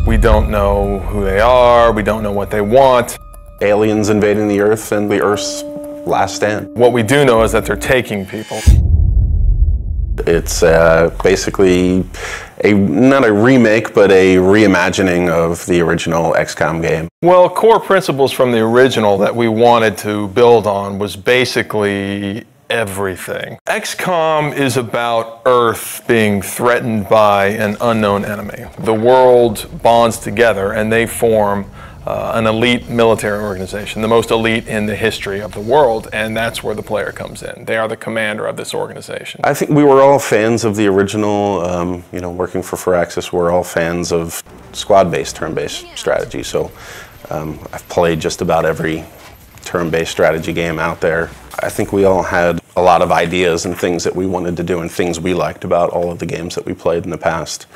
We don't know who they are, we don't know what they want. Aliens invading the Earth and the Earth's last stand. What we do know is that they're taking people. It's basically not a remake, but a reimagining of the original XCOM game. Well, core principles from the original that we wanted to build on was basically everything. XCOM is about Earth being threatened by an unknown enemy. The world bonds together and they form an elite military organization, the most elite in the history of the world, and that's where the player comes in. They are the commander of this organization. I think we were all fans of the original, you know, working for Firaxis, we're all fans of squad-based, turn-based strategy. So I've played just about every turn-based strategy game out there. I think we all had a lot of ideas and things that we wanted to do and things we liked about all of the games that we played in the past.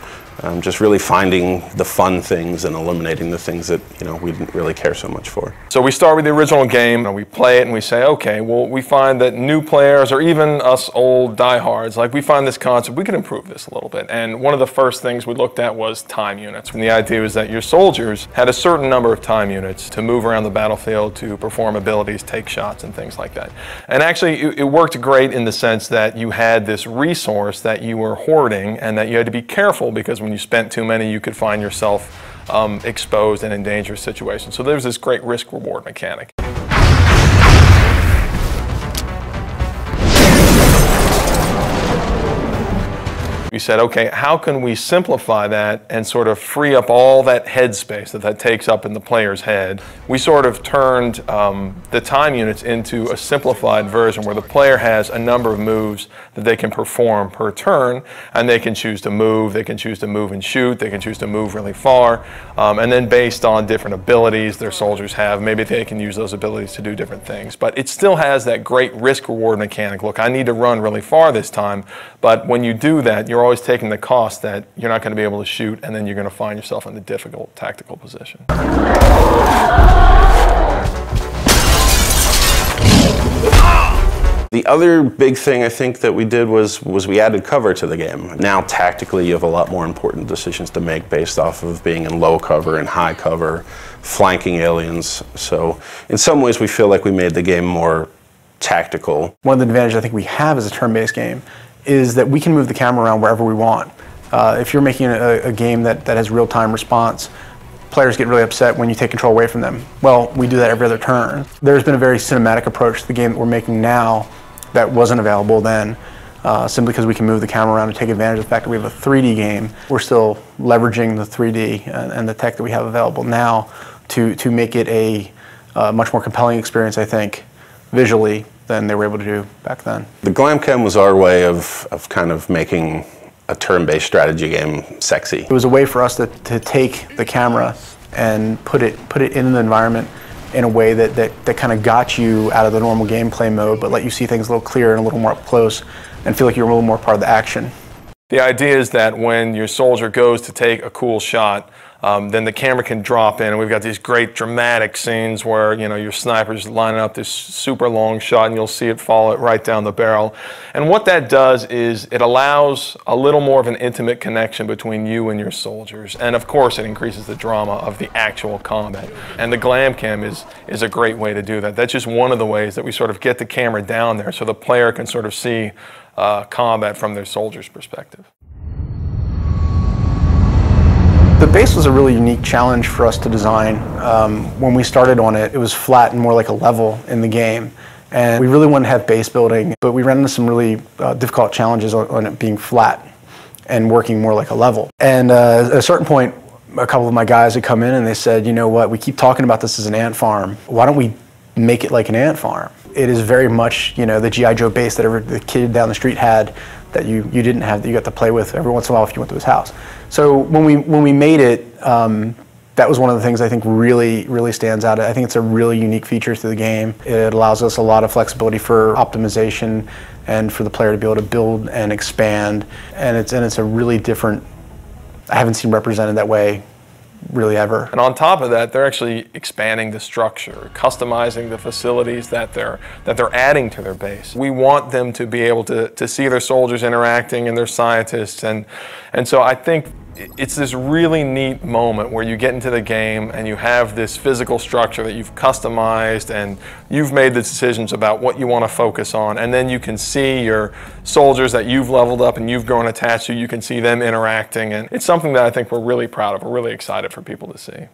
Just really finding the fun things and eliminating the things that, you know, we didn't really care so much for. So we start with the original game and we play it and we say, okay, well, we find that new players or even us old diehards, like we find this concept, we can improve this a little bit. And one of the first things we looked at was time units. And the idea was that your soldiers had a certain number of time units to move around the battlefield, to perform abilities, take shots and things like that. And actually it worked great in the sense that you had this resource that you were hoarding and that you had to be careful, because when you spent too many, you could find yourself exposed and in dangerous situations. So there's this great risk-reward mechanic. We said, okay, how can we simplify that and sort of free up all that headspace that takes up in the player's head? We sort of turned the time units into a simplified version where the player has a number of moves that they can perform per turn, and they can choose to move, they can choose to move and shoot, they can choose to move really far, and then based on different abilities their soldiers have, maybe they can use those abilities to do different things. But it still has that great risk-reward mechanic. Look, I need to run really far this time, but when you do that, you're always taking the cost that you're not going to be able to shoot, and then you're going to find yourself in a difficult tactical position. The other big thing I think that we did was we added cover to the game. Now tactically you have a lot more important decisions to make based off of being in low cover and high cover, flanking aliens. So in some ways we feel like we made the game more tactical. One of the advantages I think we have as a turn-based game is that we can move the camera around wherever we want. If you're making a game that has real-time response, players get really upset when you take control away from them. Well, we do that every other turn. There's been a very cinematic approach to the game that we're making now that wasn't available then, simply because we can move the camera around and take advantage of the fact that we have a 3D game. We're still leveraging the 3D and the tech that we have available now to make it a much more compelling experience, I think, visually, than they were able to do back then. The Glamcam was our way of kind of making a turn-based strategy game sexy. It was a way for us to take the camera and put it in the environment in a way that kind of got you out of the normal gameplay mode, but let you see things a little clearer and a little more up close and feel like you're a little more part of the action. The idea is that when your soldier goes to take a cool shot, then the camera can drop in, and we've got these great dramatic scenes where, you know, your sniper's lining up this super long shot and you'll see it fall right down the barrel. And what that does is it allows a little more of an intimate connection between you and your soldiers. And of course it increases the drama of the actual combat. And the Glamcam is a great way to do that. That's just one of the ways that we sort of get the camera down there so the player can sort of see combat from their soldier's perspective. The base was a really unique challenge for us to design. When we started on it, it was flat and more like a level in the game. And we really wanted to have base building, but we ran into some really difficult challenges on it being flat and working more like a level. And at a certain point, a couple of my guys had come in and they said, you know what, we keep talking about this as an ant farm. Why don't we make it like an ant farm? It is very much, you know, the G.I. Joe base that the kid down the street had that you didn't have, that you got to play with every once in a while if you went to his house. So when we made it, that was one of the things I think really stands out. I think it's a really unique feature to the game. It allows us a lot of flexibility for optimization and for the player to be able to build and expand. And it's a really different, I haven't seen represented that way really ever. And on top of that, they're actually expanding the structure, customizing the facilities that they're adding to their base. We want them to be able to see their soldiers interacting and their scientists, and so I think it's this really neat moment where you get into the game and you have this physical structure that you've customized and you've made the decisions about what you want to focus on, and then you can see your soldiers that you've leveled up and you've grown attached to, you can see them interacting, and it's something that I think we're really proud of. We're really excited for people to see.